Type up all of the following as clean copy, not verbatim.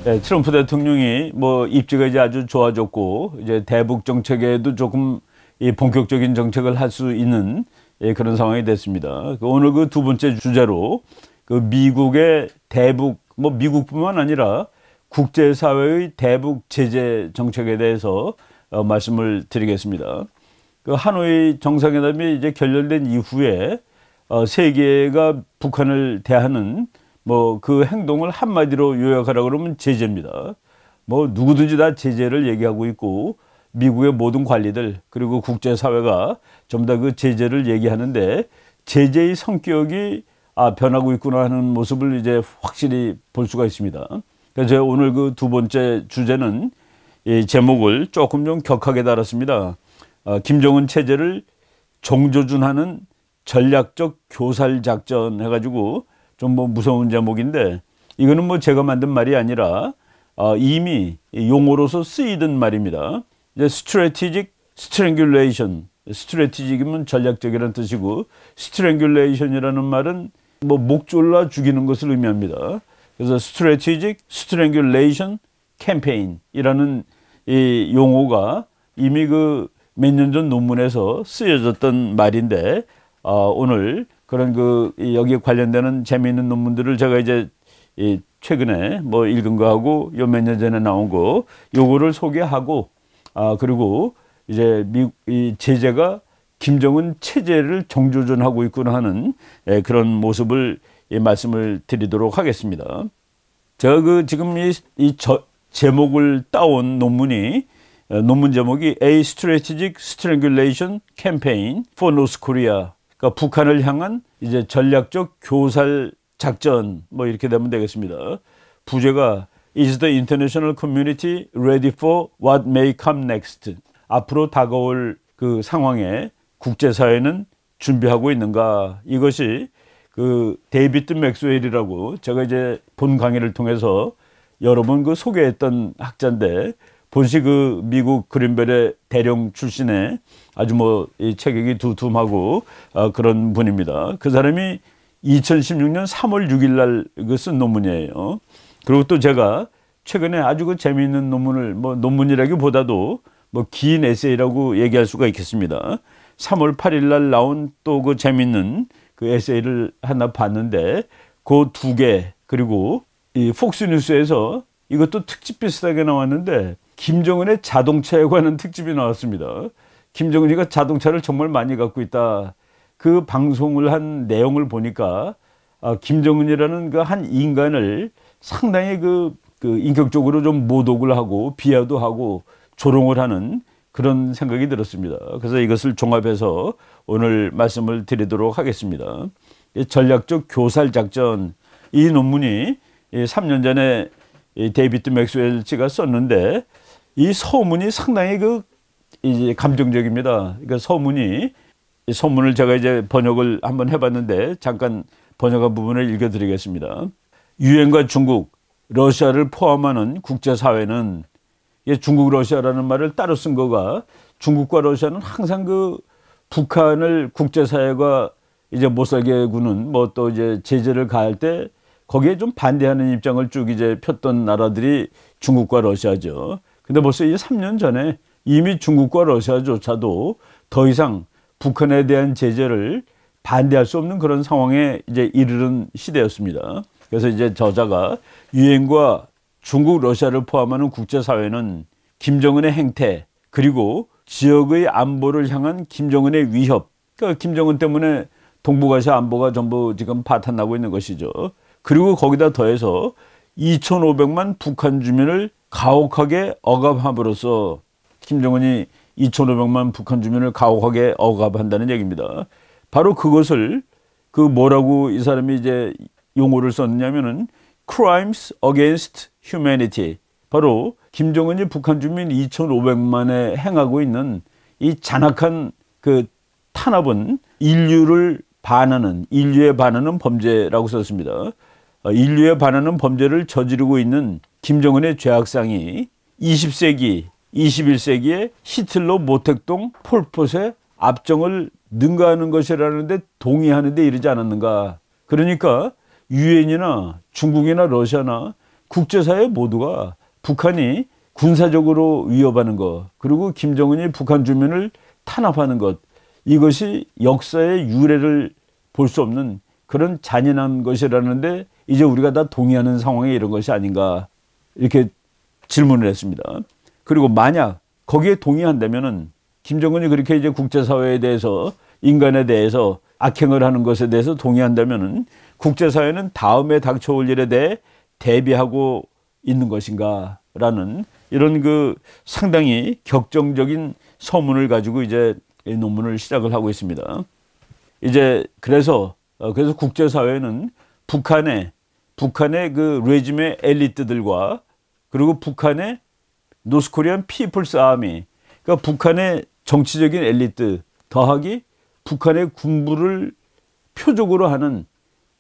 네, 트럼프 대통령이 뭐 입지가 이제 아주 좋아졌고 이제 대북 정책에도 조금 이 본격적인 정책을 할 수 있는 그런 상황이 됐습니다. 오늘 그 두 번째 주제로 그 미국의 대북 뭐 미국뿐만 아니라 국제사회의 대북 제재 정책에 대해서 말씀을 드리겠습니다. 그 하노이 정상회담이 이제 결렬된 이후에 세계가 북한을 대하는 뭐 그 행동을 한마디로 요약하라 그러면 제재입니다. 뭐 누구든지 다 제재를 얘기하고 있고 미국의 모든 관리들 그리고 국제사회가 전부 다 그 제재를 얘기하는데 제재의 성격이 변하고 있구나 하는 모습을 이제 확실히 볼 수가 있습니다. 그래서 제가 오늘 그 두 번째 주제는 이 제목을 조금 좀 격하게 달았습니다. 김정은 체제를 정조준하는 전략적 교살 작전 해가지고 좀 뭐 무서운 제목인데 이거는 뭐 제가 만든 말이 아니라 이미 용어로서 쓰이던 말입니다. 이제 strategic strangulation, strategic이면 전략적이라는 뜻이고 strangulation이라는 말은 뭐 목 졸라 죽이는 것을 의미합니다. 그래서 strategic strangulation campaign이라는 이 용어가 이미 그 몇 년 전 논문에서 쓰여졌던 말인데 오늘 그런 그 여기에 관련되는 재미있는 논문들을 제가 이제 최근에 뭐 읽은 거하고 요 몇 년 전에 나온 거 요거를 소개하고 그리고 이제 이 제재가 김정은 체제를 정조준하고 있구나 하는 그런 모습을 말씀을 드리도록 하겠습니다. 제가 그 지금 이 제목을 따온 논문이 논문 제목이 A Strategic Strangulation Campaign for North Korea. 그러니까 북한을 향한 이제 전략적 교살 작전 뭐 이렇게 되면 되겠습니다. 부제가 Is the international community ready for what may come next? 앞으로 다가올 그 상황에 국제사회는 준비하고 있는가? 이것이 그 데이비드 맥스웰이라고 제가 이제 본 강의를 통해서 여러 번 그 소개했던 학자인데 본시 그 미국 그린벨의 대령 출신의 아주 뭐 이 체격이 두툼하고 그런 분입니다. 그 사람이 2016년 3월 6일 날 그 쓴 논문이에요. 그리고 또 제가 최근에 아주 그 재미있는 논문을 뭐 논문이라기보다도 뭐 긴 에세이라고 얘기할 수가 있겠습니다. 3월 8일 날 나온 또 그 재미있는 그 에세이를 하나 봤는데 그 두 개 그리고 이 폭스뉴스에서 이것도 특집 비슷하게 나왔는데 김정은의 자동차에 관한 특집이 나왔습니다. 김정은이가 자동차를 정말 많이 갖고 있다. 그 방송을 한 내용을 보니까 김정은이라는 그 한 인간을 상당히 그 인격적으로 좀 모독을 하고 비하도 하고 조롱을 하는 그런 생각이 들었습니다. 그래서 이것을 종합해서 오늘 말씀을 드리도록 하겠습니다. 전략적 교살 작전 이 논문이 3년 전에 데이비드 맥스웰 씨가 썼는데 이 서문이 상당히 그 이제 감정적입니다. 그러니까 서문을 제가 이제 번역을 한번 해봤는데 잠깐 번역한 부분을 읽어드리겠습니다. 유엔과 중국, 러시아를 포함하는 국제사회는 중국, 러시아라는 말을 따로 쓴 거가 중국과 러시아는 항상 그 북한을 국제사회가 이제 못 살게 구는 뭐 또 이제 제재를 가할 때 거기에 좀 반대하는 입장을 쭉 이제 폈던 나라들이 중국과 러시아죠. 근데 벌써 이제 3년 전에 이미 중국과 러시아조차도 더 이상 북한에 대한 제재를 반대할 수 없는 그런 상황에 이제 이르는 시대였습니다. 그래서 이제 저자가 유엔과 중국, 러시아를 포함하는 국제사회는 김정은의 행태 그리고 지역의 안보를 향한 김정은의 위협, 그러니까 김정은 때문에 동북아시아 안보가 전부 지금 파탄나고 있는 것이죠. 그리고 거기다 더해서 2,500만 북한 주민을 가혹하게 억압함으로써 김정은이 2,500만 북한 주민을 가혹하게 억압한다는 얘기입니다. 바로 그것을 그 뭐라고 이 사람이 이제 용어를 썼냐면은 crimes against humanity. 바로 김정은이 북한 주민 2,500만에 행하고 있는 이 잔악한 그 탄압은 인류에 반하는 범죄라고 썼습니다. 인류에 반하는 범죄를 저지르고 있는 김정은의 죄악상이 20세기, 21세기에 히틀러, 모택동, 폴폿의 압정을 능가하는 것이라는데 동의하는 데 이르지 않았는가. 그러니까 유엔이나 중국이나 러시아나 국제사회 모두가 북한이 군사적으로 위협하는 것, 그리고 김정은이 북한 주민을 탄압하는 것, 이것이 역사의 유례를 볼 수 없는 그런 잔인한 것이라는데 이제 우리가 다 동의하는 상황에 이런 것이 아닌가, 이렇게 질문을 했습니다. 그리고 만약 거기에 동의한다면은 김정은이 그렇게 이제 국제사회에 대해서, 인간에 대해서 악행을 하는 것에 대해서 동의한다면은 국제사회는 다음에 닥쳐올 일에 대해 대비하고 있는 것인가 라는 이런 그 상당히 격정적인 서문을 가지고 이제 이 논문을 시작을 하고 있습니다. 이제 그래서 국제사회는 북한의 그 레짐의 엘리트들과 그리고 북한의 노스코리안 피플스 아미, 그러니까 북한의 정치적인 엘리트 더하기 북한의 군부를 표적으로 하는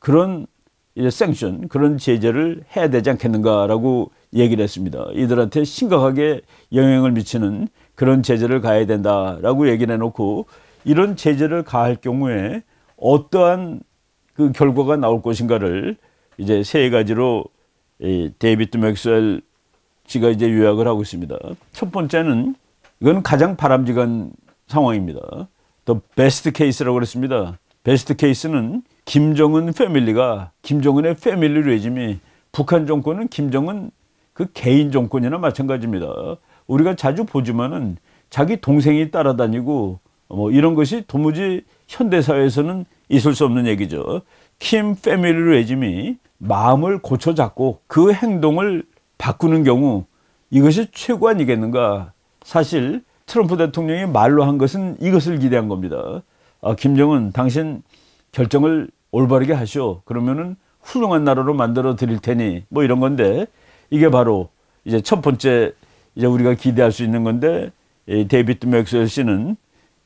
그런 이제 생션, 그런 제재를 해야 되지 않겠는가라고 얘기를 했습니다. 이들한테 심각하게 영향을 미치는 그런 제재를 가해야 된다라고 얘기를 해놓고, 이런 제재를 가할 경우에 어떠한 그 결과가 나올 것인가를 이제 세 가지로 데이비드 맥스웰 씨가 이제 요약을 하고 있습니다. 첫 번째는, 이건 가장 바람직한 상황입니다. The best case라고 그랬습니다. 베스트 케이스는 김정은 패밀리가, 김정은의 패밀리 레짐이, 북한 정권은 김정은 그 개인 정권이나 마찬가지입니다. 우리가 자주 보지만은 자기 동생이 따라다니고 뭐 이런 것이 도무지 현대사회에서는 있을 수 없는 얘기죠. 킴 패밀리 레짐이 마음을 고쳐 잡고 그 행동을 바꾸는 경우 이것이 최고 아니겠는가. 사실 트럼프 대통령이 말로 한 것은 이것을 기대한 겁니다. 김정은, 당신 결정을 올바르게 하시오. 그러면은 훌륭한 나라로 만들어 드릴 테니, 뭐 이런 건데, 이게 바로 이제 첫 번째 이제 우리가 기대할 수 있는 건데, 데이비드 맥스웰 씨는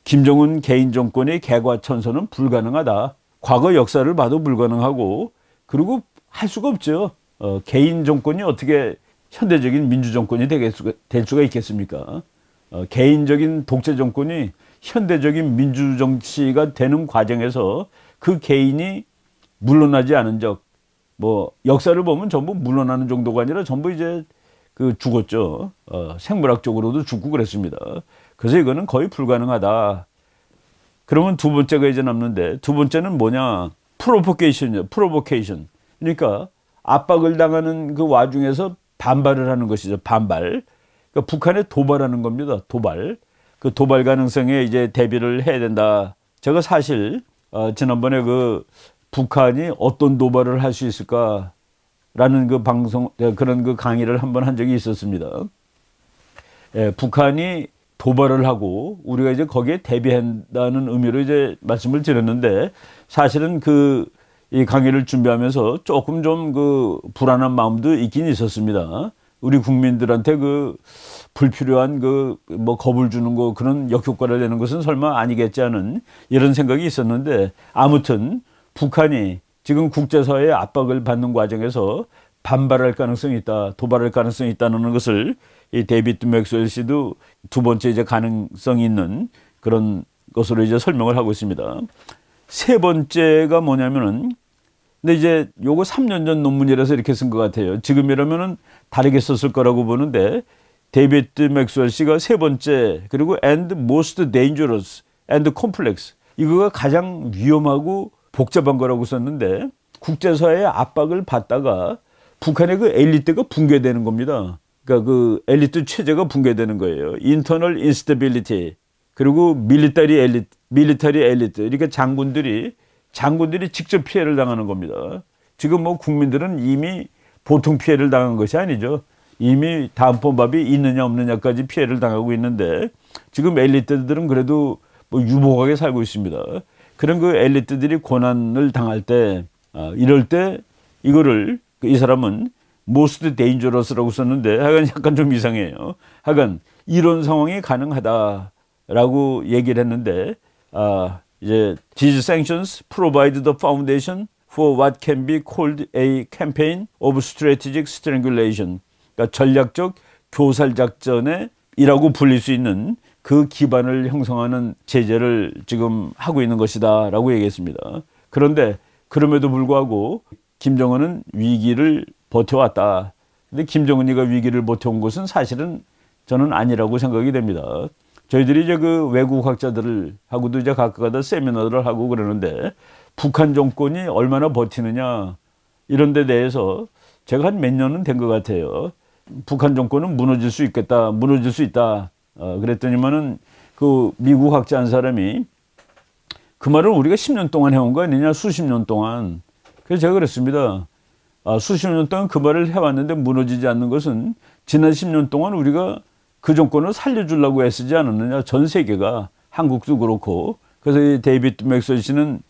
김정은 개인 정권의 개과천선은 불가능하다. 과거 역사를 봐도 불가능하고, 그리고 할 수가 없죠. 개인 정권이 어떻게 현대적인 민주 정권이 될 수가 있겠습니까? 개인적인 독재 정권이 현대적인 민주 정치가 되는 과정에서 그 개인이 물러나지 않은 적, 뭐 역사를 보면 전부 물러나는 정도가 아니라 전부 이제 그 죽었죠. 생물학적으로도 죽고 그랬습니다. 그래서 이거는 거의 불가능하다. 그러면 두 번째가 이제 남는데, 두 번째는 뭐냐? 프로보케이션이죠. 프로보케이션. 그러니까 압박을 당하는 그 와중에서 반발을 하는 것이죠. 반발. 그러니까 북한에 도발하는 겁니다. 도발. 그 도발 가능성에 이제 대비를 해야 된다. 제가 사실 지난번에 그 북한이 어떤 도발을 할 수 있을까라는 그 방송, 그런 그 강의를 한번 한 적이 있었습니다. 북한이 도발을 하고 우리가 이제 거기에 대비한다는 의미로 이제 말씀을 드렸는데, 사실은 이 강의를 준비하면서 조금 좀 그 불안한 마음도 있긴 있었습니다. 우리 국민들한테 그 불필요한 그 뭐 겁을 주는 거, 그런 역효과를 내는 것은 설마 아니겠지 하는 이런 생각이 있었는데, 아무튼 북한이 지금 국제사회의 압박을 받는 과정에서 반발할 가능성이 있다, 도발할 가능성이 있다는 것을 이 데이비드 맥스웰 씨도 두 번째 이제 가능성이 있는 그런 것으로 이제 설명을 하고 있습니다. 세 번째가 뭐냐면은, 근데 이제 요거 3년 전 논문이라서 이렇게 쓴 것 같아요. 지금이라면은 다르게 썼을 거라고 보는데, 데이비드 맥스웰 씨가 세 번째, 그리고 and most dangerous and complex, 이거가 가장 위험하고 복잡한 거라고 썼는데, 국제사회의 압박을 받다가 북한의 그 엘리트가 붕괴되는 겁니다. 그러니까 그 엘리트 체제가 붕괴되는 거예요. internal instability. 그리고 밀리터리 엘리트, 이렇게 장군들이 직접 피해를 당하는 겁니다. 지금 뭐 국민들은 이미 보통 피해를 당한 것이 아니죠. 이미 단번밥이 있느냐 없느냐까지 피해를 당하고 있는데, 지금 엘리트들은 그래도 뭐 유복하게 살고 있습니다. 그런 그 엘리트들이 고난을 당할 때, 이럴 때 이거를 이 사람은 most dangerous라고 썼는데, 하여간 약간 좀 이상해요. 하여간 이런 상황이 가능하다라고 얘기를 했는데, 이제 these sanctions provide the foundation for what can be called a campaign of strategic strangulation. 그러니까 전략적 교살 작전이라고 불릴 수 있는 그 기반을 형성하는 제재를 지금 하고 있는 것이다라고 얘기했습니다. 그런데 그럼에도 불구하고 김정은은 위기를 버텨왔다. 근데 김정은이가 위기를 버텨온 것은 사실은 저는 아니라고 생각이 됩니다. 저희들이 이제 그 외국 학자들하고도 이제 가끔가다 세미나를 하고 그러는데 북한 정권이 얼마나 버티느냐 이런 데 대해서 제가 한 몇 년은 된 것 같아요. 북한 정권은 무너질 수 있겠다, 무너질 수 있다. 그랬더니만은 그 미국 학자 한 사람이 그 말을 우리가 10년 동안 해온 거 아니냐, 수십 년 동안. 그래서 제가 그랬습니다. 수십 년 동안 그 말을 해왔는데 무너지지 않는 것은 지난 10년 동안 우리가 그 정권을 살려주려고 애쓰지 않았느냐. 전 세계가, 한국도 그렇고. 그래서 이 데이비드 맥스웰 씨는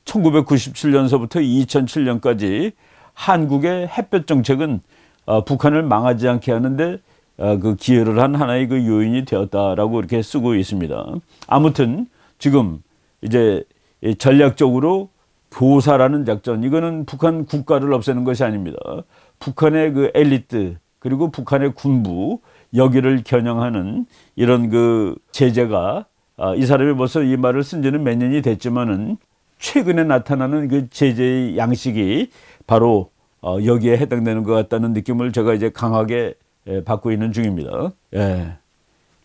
1997년서부터 2007년까지 한국의 햇볕 정책은 북한을 망하지 않게 하는데 그 기여를 한 하나의 그 요인이 되었다라고 이렇게 쓰고 있습니다. 아무튼 지금 이제 전략적으로 교사라는 작전, 이거는 북한 국가를 없애는 것이 아닙니다. 북한의 그 엘리트 그리고 북한의 군부 여기를 겨냥하는 이런 그 제재가 이 사람이 벌써 이 말을 쓴 지는 몇 년이 됐지만은 최근에 나타나는 그 제재의 양식이 바로 여기에 해당되는 것 같다는 느낌을 제가 이제 강하게 받고 있는 중입니다. 예.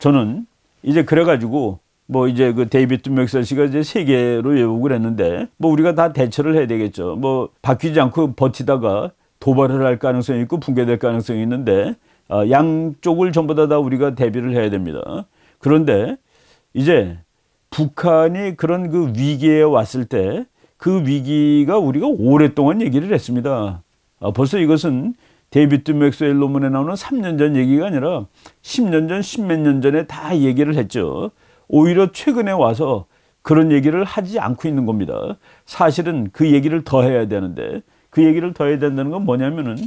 저는 이제 그래가지고 뭐 이제 그 데이비드 맥스웰 씨가 이제 세계로 외국을 했는데 뭐 우리가 다 대처를 해야 되겠죠. 뭐 바뀌지 않고 버티다가 도발을 할 가능성이 있고 붕괴될 가능성이 있는데 양쪽을 전부 다 우리가 대비를 해야 됩니다. 그런데 이제 북한이 그런 그 위기에 왔을 때 그 위기가 우리가 오랫동안 얘기를 했습니다. 벌써 이것은 데이비드 맥스웰 논문에 나오는 3년 전 얘기가 아니라 10년 전, 10몇 년 전에 다 얘기를 했죠. 오히려 최근에 와서 그런 얘기를 하지 않고 있는 겁니다. 사실은 그 얘기를 더 해야 되는데 그 얘기를 더 해야 된다는 건 뭐냐면은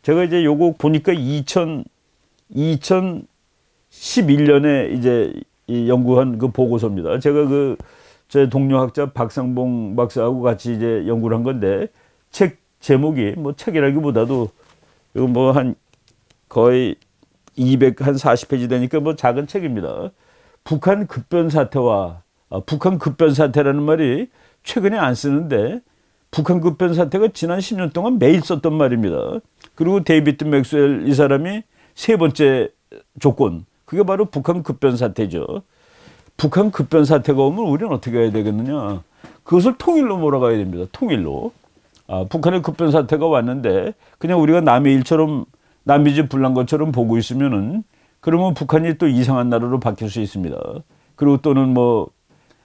제가 이제 요거 보니까 2011년에 이제 이 연구한 그 보고서입니다. 제가 그 제 동료 학자 박상봉 박사하고 같이 이제 연구를 한 건데 책 제목이 뭐 책이라기보다도 이거 뭐 한 거의 240페이지 되니까 뭐 작은 책입니다. 북한 급변 사태와 북한 급변 사태라는 말이 최근에 안 쓰는데 북한 급변 사태가 지난 10년 동안 매일 썼던 말입니다. 그리고 데이비드 맥스웰 이 사람이 세 번째 조건, 그게 바로 북한 급변 사태죠. 북한 급변 사태가 오면 우리는 어떻게 해야 되겠느냐. 그것을 통일로 몰아가야 됩니다. 통일로. 북한의 급변 사태가 왔는데 그냥 우리가 남의 일처럼 남의 집 불난 것처럼 보고 있으면은 그러면 북한이 또 이상한 나라로 바뀔 수 있습니다. 그리고 또는 뭐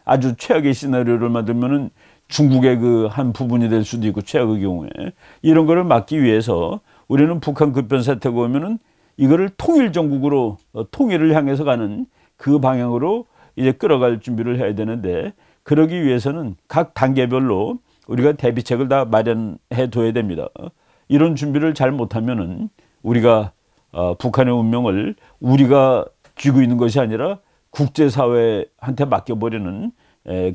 아주 최악의 시나리오를 만들면은 중국의 그 한 부분이 될 수도 있고 최악의 경우에 이런 거를 막기 위해서 우리는 북한 급변 사태가 오면은 이거를 통일 정국으로 통일을 향해서 가는 그 방향으로 이제 끌어갈 준비를 해야 되는데 그러기 위해서는 각 단계별로 우리가 대비책을 다 마련해 둬야 됩니다. 이런 준비를 잘 못하면은 우리가 북한의 운명을 우리가 쥐고 있는 것이 아니라 국제사회한테 맡겨버리는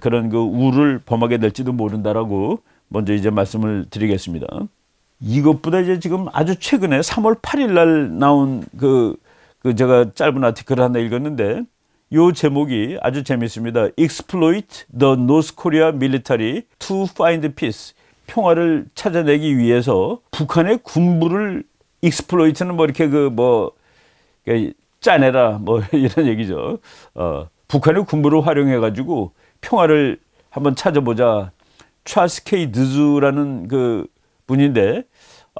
그런 그 우를 범하게 될지도 모른다라고 먼저 이제 말씀을 드리겠습니다. 이것보다 이제 지금 아주 최근에 3월 8일 날 나온 그 제가 짧은 아티클을 하나 읽었는데 요 제목이 아주 재밌습니다. Exploit the North Korea military to find peace. 평화를 찾아내기 위해서 북한의 군부를 exploit는 뭐 이렇게 그 뭐 짜내라 뭐 이런 얘기죠. 북한의 군부를 활용해 가지고 평화를 한번 찾아보자. 찰스 K 드즈라는 그 분인데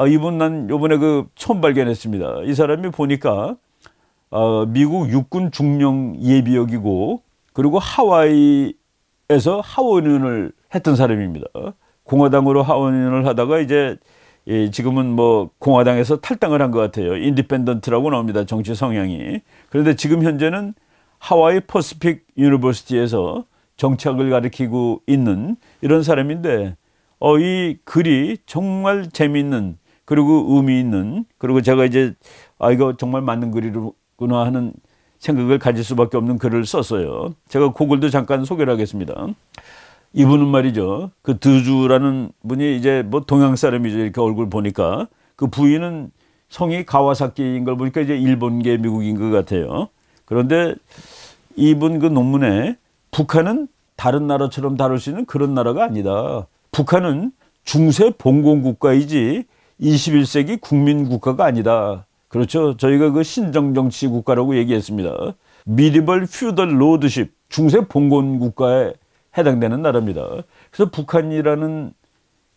이분 난 요번에 그 처음 발견했습니다. 이 사람이 보니까 미국 육군 중령 예비역이고 그리고 하와이에서 하원의원을 했던 사람입니다. 공화당으로 하원의원을 하다가 이제 지금은 뭐 공화당에서 탈당을 한 것 같아요. 인디펜던트라고 나옵니다. 정치 성향이. 그런데 지금 현재는 하와이 퍼시픽 유니버시티에서 정치학을 가르치고 있는 이런 사람인데 이 글이 정말 재미있는 그리고 의미 있는 그리고 제가 이제 이거 정말 맞는 글이구나 하는 생각을 가질 수밖에 없는 글을 썼어요. 제가 그 글도 잠깐 소개를 하겠습니다. 이분은 말이죠. 그 드주라는 분이 이제 뭐 동양 사람이죠. 이렇게 얼굴 보니까 그 부인은 성이 가와사키인 걸 보니까 이제 일본계 미국인 것 같아요. 그런데 이분 그 논문에 북한은 다른 나라처럼 다룰 수 있는 그런 나라가 아니다. 북한은 중세 봉건국가이지 21세기 국민국가가 아니다. 그렇죠. 저희가 그 신정정치 국가라고 얘기했습니다. 미디벌 퓨덜 로드십, 중세 봉건 국가에 해당되는 나라입니다. 그래서 북한이라는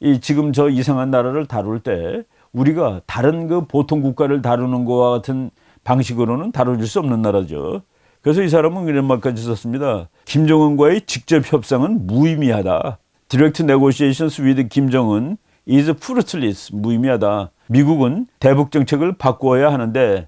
이 지금 저 이상한 나라를 다룰 때 우리가 다른 그 보통 국가를 다루는 것과 같은 방식으로는 다뤄질 수 없는 나라죠. 그래서 이 사람은 이런 말까지 썼습니다. 김정은과의 직접 협상은 무의미하다. Direct negotiations with 김정은 is fruitless. 무의미하다. 미국은 대북 정책을 바꾸어야 하는데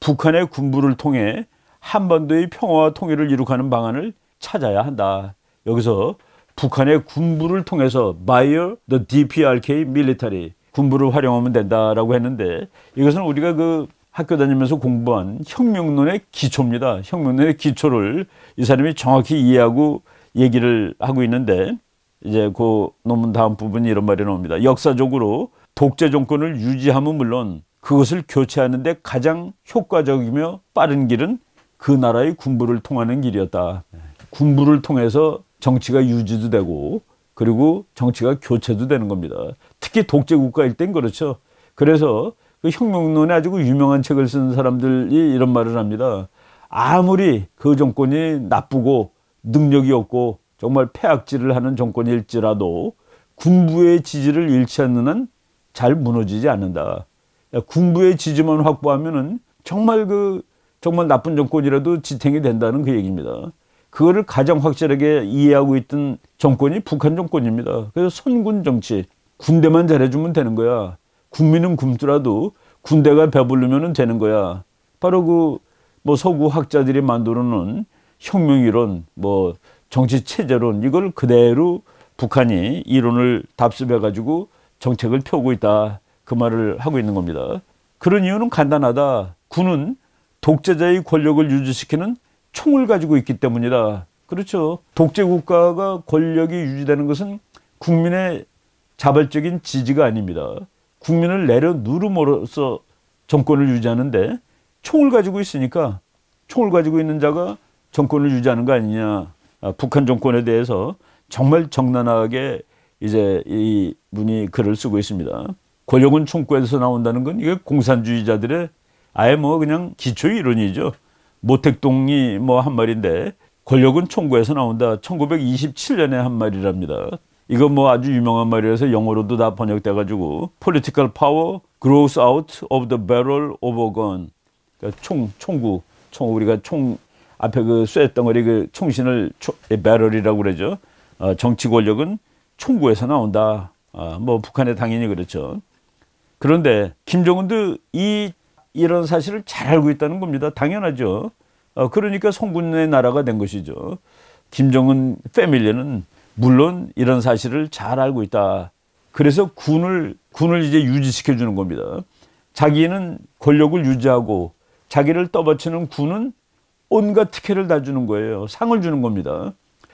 북한의 군부를 통해 한반도의 평화와 통일을 이룩하는 방안을 찾아야 한다. 여기서 북한의 군부를 통해서 via the DPRK military, 군부를 활용하면 된다라고 했는데 이것은 우리가 그 학교 다니면서 공부한 혁명론의 기초입니다. 혁명론의 기초를 이 사람이 정확히 이해하고 얘기를 하고 있는데 이제 그 논문 다음 부분이 이런 말이 나옵니다. 역사적으로 독재 정권을 유지함은 물론 그것을 교체하는 데 가장 효과적이며 빠른 길은 그 나라의 군부를 통하는 길이었다. 군부를 통해서 정치가 유지도 되고 그리고 정치가 교체도 되는 겁니다. 특히 독재 국가일 땐 그렇죠. 그래서 그 혁명론에 아주 유명한 책을 쓴 사람들이 이런 말을 합니다. 아무리 그 정권이 나쁘고 능력이 없고 정말 폐악질을 하는 정권일지라도 군부의 지지를 잃지 않는 한 잘 무너지지 않는다. 군부의 지지만 확보하면은 정말 나쁜 정권이라도 지탱이 된다는 그 얘기입니다. 그거를 가장 확실하게 이해하고 있던 정권이 북한 정권입니다. 그래서 선군 정치, 군대만 잘해주면 되는 거야. 국민은 굶더라도 군대가 배부르면 되는 거야. 바로 서구 학자들이 만들어 놓은 혁명이론, 정치 체제론, 이걸 그대로 북한이 이론을 답습해 가지고 정책을 펴고 있다. 그 말을 하고 있는 겁니다. 그런 이유는 간단하다. 군은 독재자의 권력을 유지시키는 총을 가지고 있기 때문이다. 그렇죠. 독재 국가가 권력이 유지되는 것은 국민의 자발적인 지지가 아닙니다. 국민을 내려누름으로써 정권을 유지하는데 총을 가지고 있으니까 총을 가지고 있는 자가 정권을 유지하는 거 아니냐. 북한 정권에 대해서 정말 적나라하게 이제 이 분이 글을 쓰고 있습니다. 권력은 총구에서 나온다는 건 이게 공산주의자들의 아예 그냥 기초 이론이죠. 모택동이 한 말인데 권력은 총구에서 나온다. 1927년에 한 말이랍니다. 이거 아주 유명한 말이라서 영어로도 다 번역돼 가지고 Political power grows out of the barrel of a gun. 그러니까 총구, 우리가 총 앞에 그 쇳덩어리 총신을 배럴이라고 그러죠. 정치 권력은 총구에서 나온다. 북한에 당연히 그렇죠. 그런데 김정은도 이런 사실을 잘 알고 있다는 겁니다. 당연하죠. 그러니까 성군의 나라가 된 것이죠. 김정은 패밀리는 물론 이런 사실을 잘 알고 있다. 그래서 군을 이제 유지시켜 주는 겁니다. 자기는 권력을 유지하고 자기를 떠받치는 군은 온갖 특혜를 다 주는 거예요. 상을 주는 겁니다.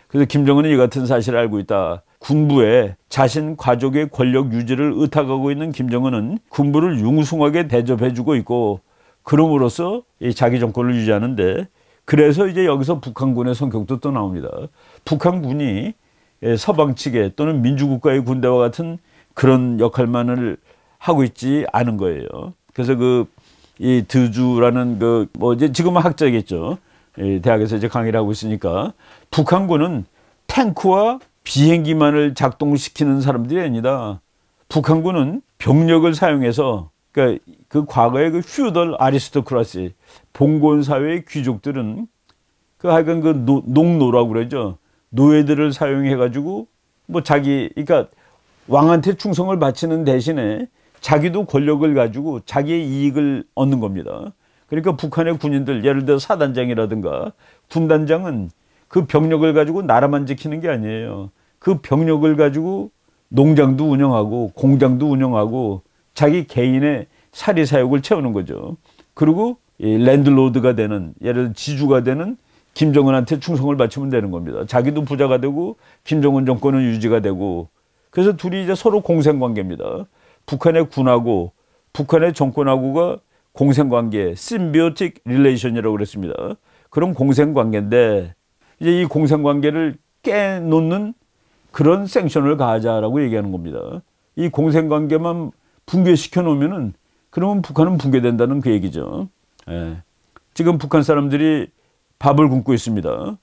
그래서 김정은은 이 같은 사실을 알고 있다. 군부에 자신 가족의 권력 유지를 의탁하고 있는 김정은은 군부를 융숭하게 대접해주고 있고 그럼으로써 자기 정권을 유지하는데 그래서 이제 여기서 북한군의 성격도 또 나옵니다. 북한군이 서방 측의 또는 민주국가의 군대와 같은 그런 역할만을 하고 있지 않은 거예요. 그래서 이 드주라는 이제 지금은 학자겠죠. 대학에서 이제 강의를 하고 있으니까 북한군은 탱크와 비행기만을 작동시키는 사람들이 아니다. 북한군은 병력을 사용해서 그러니까 그 과거의 퓨덜 아리스토크라시 봉건 사회의 귀족들은 하여간 농노라고 그러죠. 노예들을 사용해 가지고 그러니까 왕한테 충성을 바치는 대신에 자기도 권력을 가지고 자기의 이익을 얻는 겁니다. 그러니까 북한의 군인들 예를 들어 사단장이라든가 군단장은 그 병력을 가지고 나라만 지키는 게 아니에요. 그 병력을 가지고 농장도 운영하고 공장도 운영하고 자기 개인의 사리사욕을 채우는 거죠. 그리고 이 랜드로드가 되는 예를 들어 지주가 되는 김정은한테 충성을 바치면 되는 겁니다. 자기도 부자가 되고 김정은 정권은 유지가 되고 그래서 둘이 이제 서로 공생관계입니다. 북한의 군하고 북한의 정권하고가 공생관계, symbiotic relation이라고 그랬습니다. 그런 공생관계인데 이제 이 공생관계를 깨놓는 그런 생션을 가하자라고 얘기하는 겁니다. 이 공생관계만 붕괴시켜 놓으면은 그러면 북한은 붕괴된다는 그 얘기죠. 예. 지금 북한 사람들이 밥을 굶고 있습니다.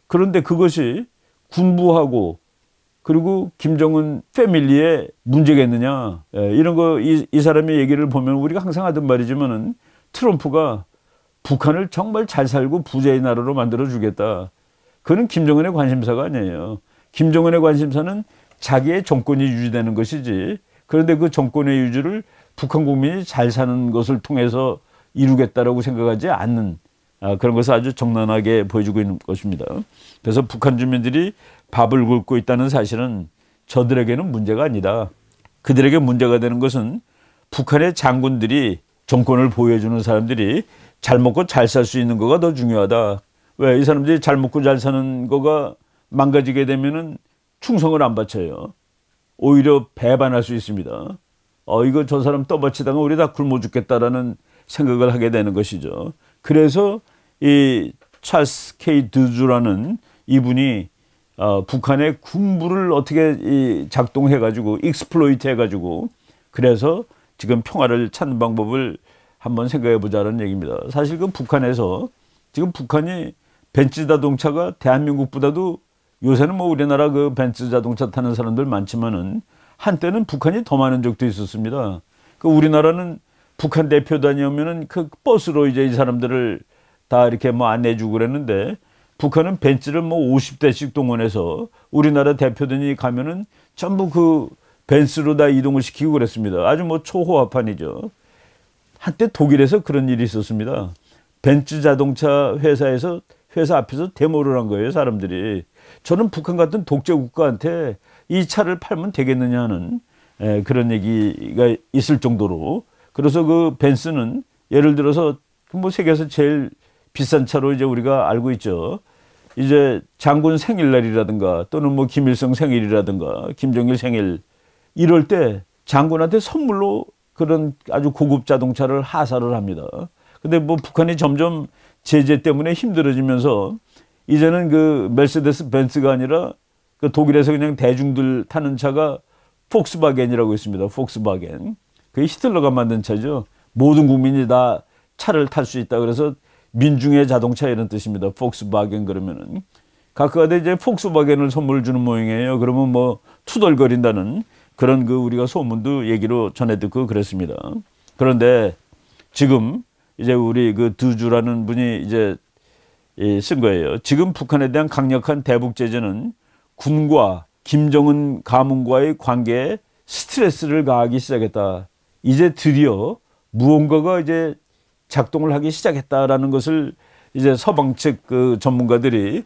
그런데 그것이 군부하고 그리고 김정은 패밀리의 문제겠느냐. 예, 이런 거 이 사람의 얘기를 보면 우리가 항상 하던 말이지만은 트럼프가 북한을 정말 잘 살고 부자의 나라로 만들어 주겠다. 그는 김정은의 관심사가 아니에요. 김정은의 관심사는 자기의 정권이 유지되는 것이지. 그런데 그 정권의 유지를 북한 국민이 잘 사는 것을 통해서 이루겠다라고 생각하지 않는 그런 것을 아주 적나라하게 보여주고 있는 것입니다. 그래서 북한 주민들이 밥을 굶고 있다는 사실은 저들에게는 문제가 아니다. 그들에게 문제가 되는 것은 북한의 장군들이 정권을 보여주는 사람들이 잘 먹고 잘 살 수 있는 거가 더 중요하다. 왜? 이 사람들이 잘 먹고 잘 사는 거가 망가지게 되면은 충성을 안 바쳐요. 오히려 배반할 수 있습니다. 이거 저 사람 떠받치다가 우리 다 굶어 죽겠다라는 생각을 하게 되는 것이죠. 그래서 이 찰스 K 드주라는 이분이 북한의 군부를 어떻게 작동해가지고 익스플로이트 해가지고 그래서 지금 평화를 찾는 방법을 한번 생각해 보자는 얘기입니다. 사실 그 북한에서 지금 북한이 벤츠 자동차가 대한민국보다도 요새는 뭐 우리나라 그 벤츠 자동차 타는 사람들 많지만은 한때는 북한이 더 많은 적도 있었습니다. 그 우리나라는 북한 대표단이 오면은 그 버스로 이제 이 사람들을 다 이렇게 뭐 안내해주고 그랬는데 북한은 벤츠를 뭐 50대씩 동원해서 우리나라 대표단이 가면은 전부 그 벤츠로 다 이동을 시키고 그랬습니다. 아주 뭐 초호화판이죠. 한때 독일에서 그런 일이 있었습니다. 벤츠 자동차 회사에서 회사 앞에서 데모를 한 거예요, 사람들이. 저는 북한 같은 독재 국가한테 이 차를 팔면 되겠느냐 하는 그런 얘기가 있을 정도로. 그래서 그 벤츠는 예를 들어서 뭐 세계에서 제일 비싼 차로 이제 우리가 알고 있죠. 이제 장군 생일날이라든가 또는 뭐 김일성 생일이라든가 김정일 생일 이럴 때 장군한테 선물로 그런 아주 고급 자동차를 하사를 합니다. 근데 뭐 북한이 점점 제재 때문에 힘들어지면서 이제는 그 메르세데스 벤츠가 아니라 그 독일에서 그냥 대중들 타는 차가 폭스바겐이라고 있습니다. 폭스바겐. 그게 히틀러가 만든 차죠. 모든 국민이 다 차를 탈 수 있다. 그래서 민중의 자동차 이런 뜻입니다. 폭스바겐 그러면은. 가끔가다 이제 폭스바겐을 선물 주는 모양이에요. 그러면 뭐 투덜거린다는 그런 그 우리가 소문도 얘기로 전해 듣고 그랬습니다. 그런데 지금 이제 우리 그 드주라는 분이 이제 쓴 거예요. 지금 북한에 대한 강력한 대북 제재는 군과 김정은 가문과의 관계에 스트레스를 가하기 시작했다. 이제 드디어 무언가가 이제 작동을 하기 시작했다라는 것을 이제 서방 측 그 전문가들이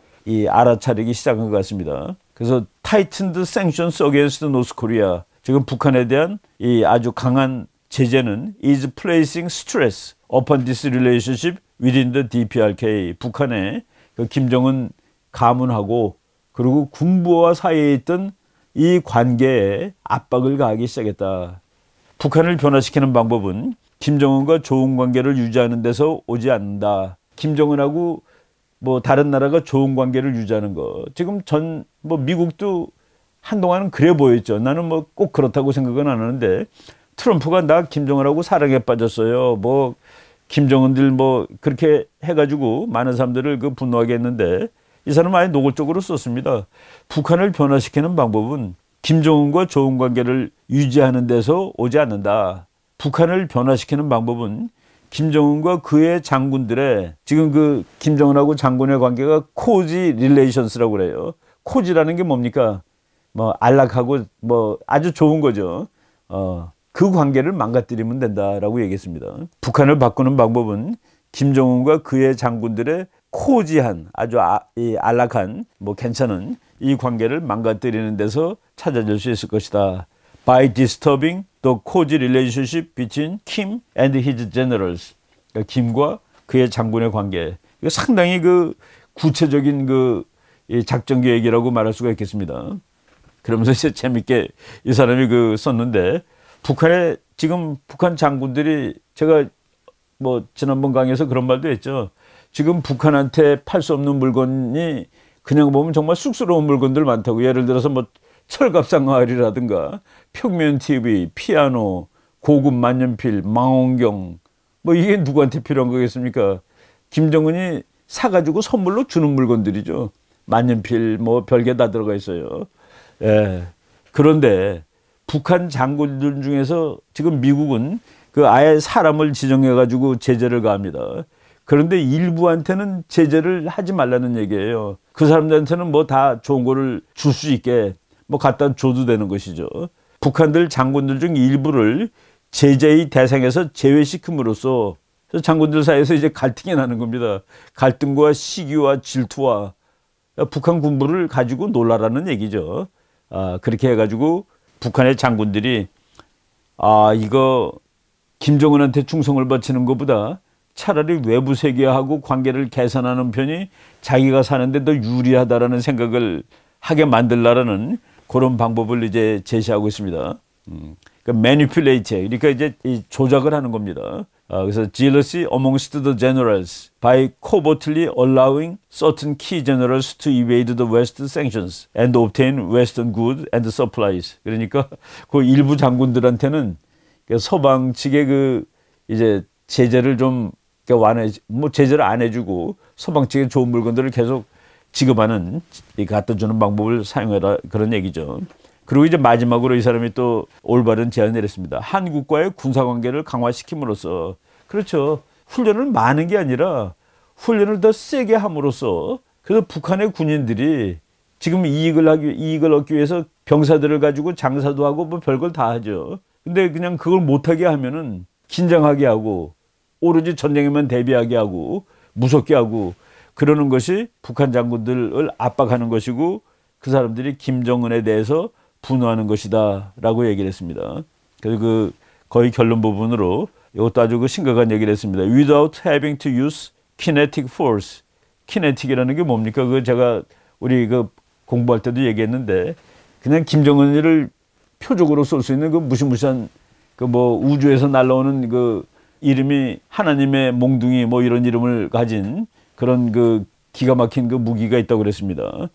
알아차리기 시작한 것 같습니다. 그래서 tightened sanctions against North Korea. 지금 북한에 대한 이 아주 강한 제재는 is placing stress upon this relationship within the DPRK. 북한의 그 김정은 가문하고 그리고 군부와 사이에 있던 이 관계에 압박을 가하기 시작했다. 북한을 변화시키는 방법은 김정은과 좋은 관계를 유지하는 데서 오지 않는다. 김정은하고 뭐 다른 나라가 좋은 관계를 유지하는 거. 지금 뭐 미국도 한동안은 그래 보였죠. 나는 뭐 꼭 그렇다고 생각은 안 하는데 트럼프가 나 김정은하고 사랑에 빠졌어요. 뭐 김정은들 뭐 그렇게 해가지고 많은 사람들을 그 분노하게 했는데 이 사람은 아예 노골적으로 썼습니다. 북한을 변화시키는 방법은 김정은과 좋은 관계를 유지하는 데서 오지 않는다. 북한을 변화시키는 방법은 김정은과 그의 장군들의 지금 그 김정은하고 장군의 관계가 코지 릴레이션스라고 그래요. 코지라는 게 뭡니까? 뭐 안락하고 뭐 아주 좋은 거죠. 그 관계를 망가뜨리면 된다라고 얘기했습니다. 북한을 바꾸는 방법은 김정은과 그의 장군들의 코지한 아주 안락한 뭐 괜찮은 이 관계를 망가뜨리는 데서 찾아질 수 있을 것이다. By disturbing the cozy relationship between Kim and his generals. 그러니까 김과 그의 장군의 관계. 이거 상당히 그 구체적인 그 작전 계획이라고 말할 수가 있겠습니다. 그러면서 이제 재밌게 이 사람이 그 썼는데 북한에 지금 북한 장군들이 제가 뭐 지난번 강의에서 그런 말도 했죠. 지금 북한한테 팔 수 없는 물건이 그냥 보면 정말 쑥스러운 물건들 많다고. 예를 들어서 뭐 철갑상아리라든가 평면 TV, 피아노, 고급 만년필, 망원경, 뭐 이게 누구한테 필요한 거겠습니까? 김정은이 사가지고 선물로 주는 물건들이죠. 만년필, 뭐 별게 다 들어가 있어요. 예. 그런데 북한 장군들 중에서 지금 미국은 그 아예 사람을 지정해가지고 제재를 가합니다. 그런데 일부한테는 제재를 하지 말라는 얘기예요. 그 사람들한테는 뭐 다 좋은 거를 줄 수 있게 뭐 갖다 줘도 되는 것이죠. 북한들 장군들 중 일부를 제재의 대상에서 제외시킴으로써 장군들 사이에서 이제 갈등이 나는 겁니다. 갈등과 시기와 질투와 북한 군부를 가지고 놀라라는 얘기죠. 그렇게 해가지고 북한의 장군들이 이거 김정은한테 충성을 바치는 것보다 차라리 외부 세계하고 관계를 개선하는 편이 자기가 사는데 더 유리하다라는 생각을 하게 만들라라는 그런 방법을 이제 제시하고 있습니다. 그러니까 manipulate, 그러니까 이제 조작을 하는 겁니다. 그래서 jealousy amongst the generals by covertly allowing certain key generals to evade the West sanctions and obtain Western goods and supplies. 그러니까 그 일부 장군들한테는 서방 측의 그 이제 제재를 좀 뭐 제재를 안 해주고 서방 측의 좋은 물건들을 계속 지급하는, 갖다 주는 방법을 사용해라, 그런 얘기죠. 그리고 이제 마지막으로 이 사람이 또 올바른 제안을 내렸습니다. 한국과의 군사관계를 강화시킴으로써, 그렇죠, 훈련을 많은 게 아니라 훈련을 더 세게 함으로써, 그래서 북한의 군인들이 지금 이익을 얻기 위해서 병사들을 가지고 장사도 하고 뭐 별걸 다 하죠. 근데 그냥 그걸 못하게 하면은 긴장하게 하고 오로지 전쟁에만 대비하게 하고 무섭게 하고 그러는 것이 북한 장군들을 압박하는 것이고 그 사람들이 김정은에 대해서 분노하는 것이다 라고 얘기를 했습니다. 그래서 그 거의 결론 부분으로 이것도 아주 그 심각한 얘기를 했습니다. Without having to use kinetic force. kinetic이라는 게 뭡니까? 그 제가 우리 그 공부할 때도 얘기했는데 그냥 김정은을 표적으로 쏠 수 있는 그 무시무시한 그 뭐 우주에서 날라오는 그 이름이 하나님의 몽둥이 뭐 이런 이름을 가진 그런 그 기가 막힌 그 무기가 있다고 그랬습니다.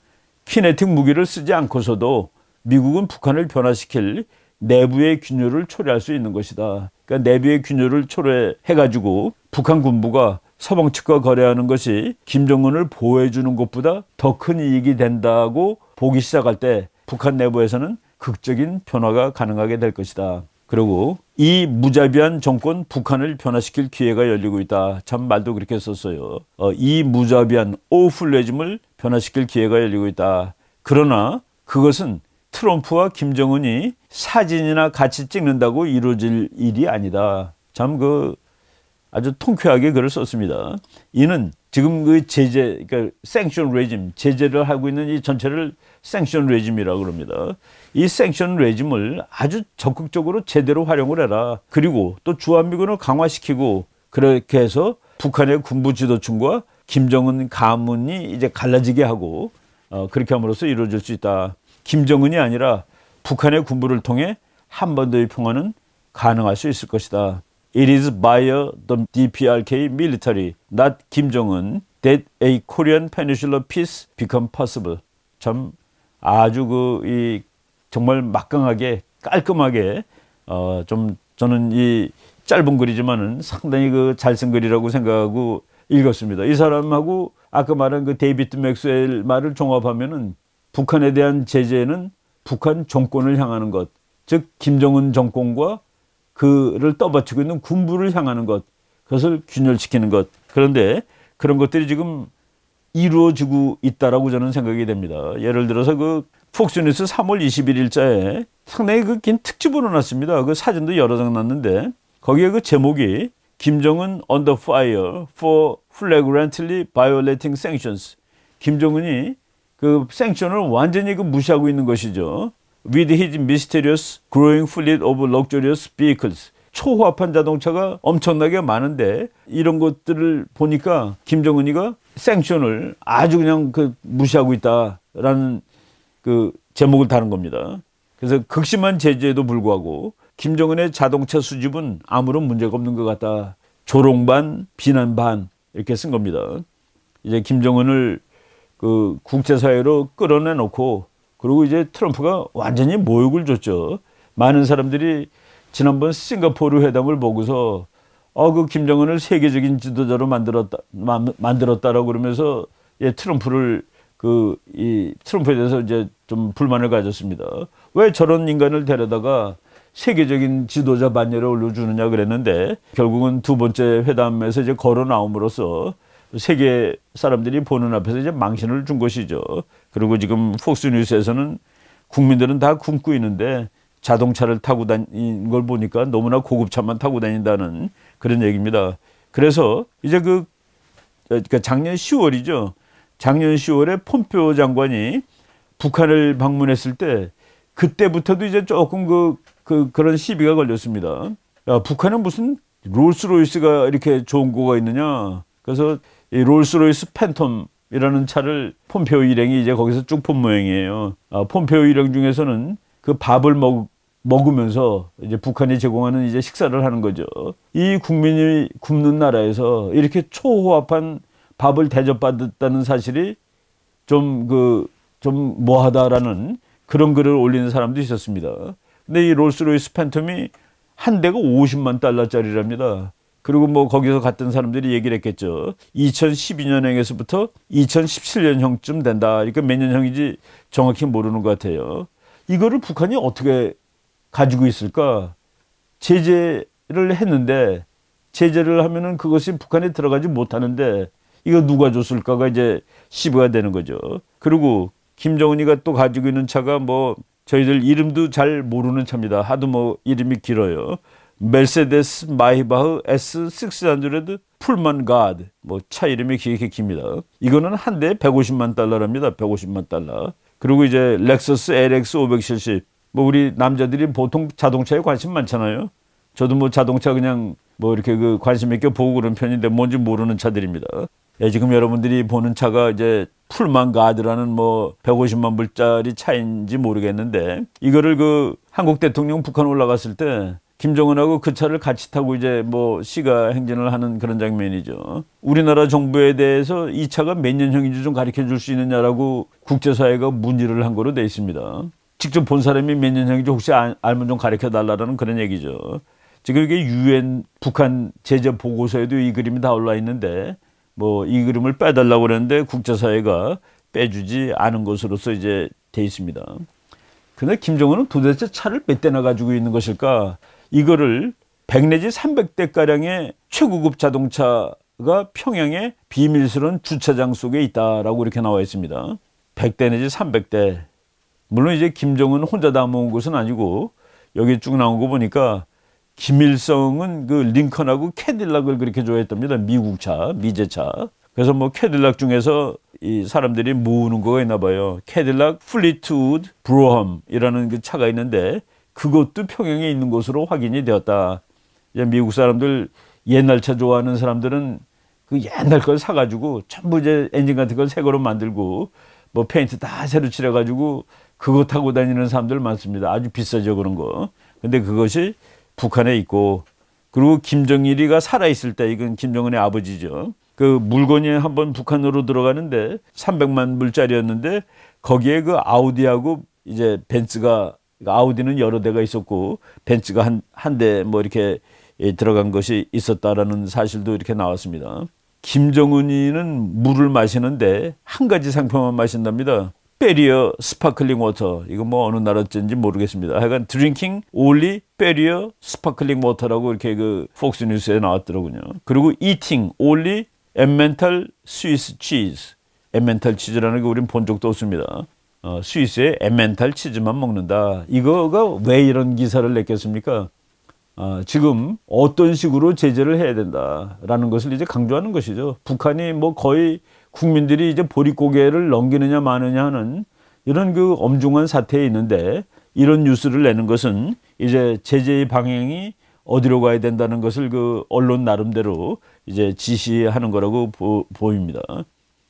키네틱 무기를 쓰지 않고서도 미국은 북한을 변화시킬 내부의 균열을 초래할 수 있는 것이다. 그러니까 내부의 균열을 초래해가지고 북한 군부가 서방 측과 거래하는 것이 김정은을 보호해 주는 것보다 더 큰 이익이 된다고 보기 시작할 때 북한 내부에서는 극적인 변화가 가능하게 될 것이다. 그리고 이 무자비한 정권 북한을 변화시킬 기회가 열리고 있다. 참 말도 그렇게 썼어요. 이 무자비한 awful 레짐을 변화시킬 기회가 열리고 있다. 그러나 그것은 트럼프와 김정은이 사진이나 같이 찍는다고 이루어질 일이 아니다. 참 아주 통쾌하게 글을 썼습니다. 이는 지금 그 제재, 그러니까 sanction regime, 제재를 하고 있는 이 전체를 sanction regime이라고 그럽니다. 이 sanction regime을 아주 적극적으로 제대로 활용을 해라. 그리고 또 주한미군을 강화시키고 그렇게 해서 북한의 군부 지도층과 김정은 가문이 이제 갈라지게 하고 그렇게 함으로써 이루어질 수 있다. 김정은이 아니라 북한의 군부를 통해 한반도의 평화는 가능할 수 있을 것이다. It is via the DPRK military, not Kim Jong-un, that a Korean Peninsula peace become possible. 참 아주 정말 막강하게 깔끔하게 좀 저는 이 짧은 글이지만은 상당히 잘 쓴 글이라고 생각하고 읽었습니다. 이 사람하고 아까 말한 그 데이비드 맥스웰 말을 종합하면은 북한에 대한 제재는 북한 정권을 향하는 것, 즉 김정은 정권과 그를 떠받치고 있는 군부를 향하는 것, 그것을 균열시키는 것. 그런데 그런 것들이 지금 이루어지고 있다라고 저는 생각이 됩니다. 예를 들어서 폭스뉴스 3월 21일자에 상당히 긴 특집으로 났습니다. 그 사진도 여러 장 났는데 거기에 그 제목이 김정은 under fire for flagrantly violating sanctions. 김정은이 그 생션을 완전히 무시하고 있는 것이죠. With his mysterious growing fleet of luxurious vehicles. 초호화판 자동차가 엄청나게 많은데 이런 것들을 보니까 김정은이가 생션을 아주 그냥 무시하고 있다라는 제목을 다는 겁니다. 그래서 극심한 제재에도 불구하고 김정은의 자동차 수집은 아무런 문제가 없는 것 같다. 조롱 반, 비난 반 이렇게 쓴 겁니다. 이제 김정은을 국제사회로 끌어내놓고 그리고 이제 트럼프가 완전히 모욕을 줬죠. 많은 사람들이 지난번 싱가포르 회담을 보고서 그 김정은을 세계적인 지도자로 만들었다라고 그러면서 예, 트럼프를 이 트럼프에 대해서 이제 좀 불만을 가졌습니다. 왜 저런 인간을 데려다가 세계적인 지도자 반열에 올려주느냐 그랬는데 결국은 두 번째 회담에서 이제 걸어 나옴으로써 세계 사람들이 보는 앞에서 이제 망신을 준 것이죠. 그리고 지금 폭스뉴스에서는 국민들은 다 굶고 있는데 자동차를 타고 다니는 걸 보니까 너무나 고급차만 타고 다닌다는 그런 얘기입니다. 그래서 이제 그러니까 작년 10월이죠. 작년 10월에 폼페오 장관이 북한을 방문했을 때 그때부터도 이제 조금 그런 시비가 걸렸습니다. 야, 북한은 무슨 롤스로이스가 이렇게 좋은 거가 있느냐. 그래서 이 롤스로이스 팬텀이라는 차를 폼페오 일행이 이제 거기서 쭉 본 모양이에요. 폼페오 일행 중에서는 그 밥을 먹으면서 이제 북한이 제공하는 이제 식사를 하는 거죠. 이 국민이 굶는 나라에서 이렇게 초호합한 밥을 대접받았다는 사실이 좀 뭐하다라는 그런 글을 올리는 사람도 있었습니다. 근데 이 롤스로이스 팬텀이 한 대가 50만 달러짜리랍니다. 그리고 뭐 거기서 갔던 사람들이 얘기를 했겠죠. 2012년형에서부터 2017년형쯤 된다. 그러니까 몇 년형인지 정확히 모르는 것 같아요. 이거를 북한이 어떻게 가지고 있을까? 제재를 했는데 제재를 하면은 그것이 북한에 들어가지 못하는데 이거 누가 줬을까가 이제 시부가 되는 거죠. 그리고 김정은이가 또 가지고 있는 차가 뭐 저희들 이름도 잘 모르는 차입니다. 하도 뭐 이름이 길어요. 메르세데스 마이바흐 S600 풀만 가드. 뭐 차 이름이 길게 깁니다. 이거는 한 대에 150만 달러랍니다. 150만 달러. 그리고 이제 렉서스 LX 570. 뭐 우리 남자들이 보통 자동차에 관심 많잖아요. 저도 뭐 자동차 그냥 뭐 이렇게 관심 있게 보고 그런 편인데 뭔지 모르는 차들입니다. 예, 지금 여러분들이 보는 차가 이제 풀만 가드라는 뭐 150만 불짜리 차인지 모르겠는데 이거를 한국 대통령 북한 올라갔을 때 김정은하고 그 차를 같이 타고 이제 뭐 시가 행진을 하는 그런 장면이죠. 우리나라 정부에 대해서 이 차가 몇 년형인지 좀 가르쳐 줄 수 있느냐라고 국제사회가 문의를 한 거로 돼 있습니다. 직접 본 사람이 몇 년형인지 혹시 알면 좀 가르쳐 달라는 그런 얘기죠. 지금 이게 UN 북한 제재 보고서에도 이 그림이 다 올라 있는데 뭐 이 그림을 빼달라고 그랬는데 국제사회가 빼주지 않은 것으로서 이제 돼 있습니다. 근데 김정은은 도대체 차를 몇 대나 가지고 있는 것일까? 이거를 100 내지 300대가량의 최고급 자동차가 평양의 비밀스러운 주차장 속에 있다라고 이렇게 나와 있습니다. 100대 내지 300대. 물론 이제 김정은 혼자 다 모은 것은 아니고 여기 쭉 나온 거 보니까 김일성은 링컨하고 캐딜락을 그렇게 좋아했답니다. 미국 차, 미제차. 그래서 뭐 캐딜락 중에서 이 사람들이 모으는 거가 있나 봐요. 캐딜락 플리트우드 브로험이라는 그 차가 있는데 그것도 평양에 있는 것으로 확인이 되었다. 미국 사람들 옛날 차 좋아하는 사람들은 그 옛날 걸 사가지고 전부 이제 엔진 같은 걸 새 거로 만들고 뭐 페인트 다 새로 칠해가지고 그거 타고 다니는 사람들 많습니다. 아주 비싸죠 그런 거. 근데 그것이 북한에 있고 그리고 김정일이가 살아있을 때 이건 김정은의 아버지죠. 그 물건이 한번 북한으로 들어가는데 300만 불짜리였는데 거기에 그 아우디하고 이제 벤츠가 아우디는 여러 대가 있었고 벤츠가 한 대 뭐 이렇게 들어간 것이 있었다라는 사실도 이렇게 나왔습니다. 김정은이는 물을 마시는데 한 가지 상품만 마신답니다. 베리어 스파클링 워터. 이거 뭐 어느 나라인지 모르겠습니다. 하여간 드링킹 올리 베리어 스파클링 워터라고 이렇게 폭스뉴스에 나왔더라고요. 그리고 이팅 올리 엠멘탈 스위스 치즈. 엠멘탈 치즈라는 거 우린 본 적도 없습니다. 스위스의 엠멘탈 치즈만 먹는다. 이거가 왜 이런 기사를 냈겠습니까? 지금 어떤 식으로 제재를 해야 된다라는 것을 이제 강조하는 것이죠. 북한이 뭐 거의 국민들이 이제 보릿고개를 넘기느냐 마느냐 하는 이런 엄중한 사태에 있는데 이런 뉴스를 내는 것은 이제 제재의 방향이 어디로 가야 된다는 것을 언론 나름대로 이제 지시하는 거라고 보입니다.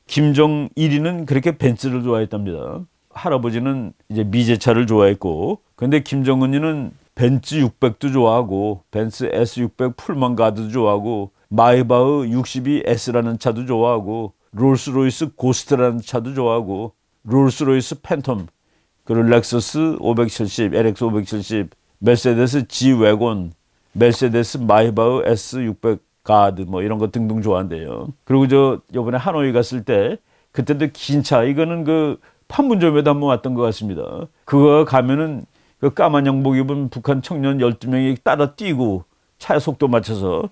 김정일이는 그렇게 벤츠를 좋아했답니다. 할아버지는 이제 미제차를 좋아했고, 근데 김정은이는 벤츠 600도 좋아하고, 벤츠 S600 풀만 가드도 좋아하고, 마이바흐 62S라는 차도 좋아하고, 롤스로이스 고스트라는 차도 좋아하고, 롤스로이스 팬텀, 그리고 렉서스 570, LX 570, 메르세데스 G웨곤, 메르세데스 마이바흐 S600 가드 뭐 이런 거 등등 좋아한대요. 그리고 저 이번에 하노이 갔을 때 그때도 긴 차, 이거는 그 판문점에도 한번 왔던 것 같습니다. 그거 가면은 그 까만 양복 입은 북한 청년 12명이 따라 뛰고 차의 속도 맞춰서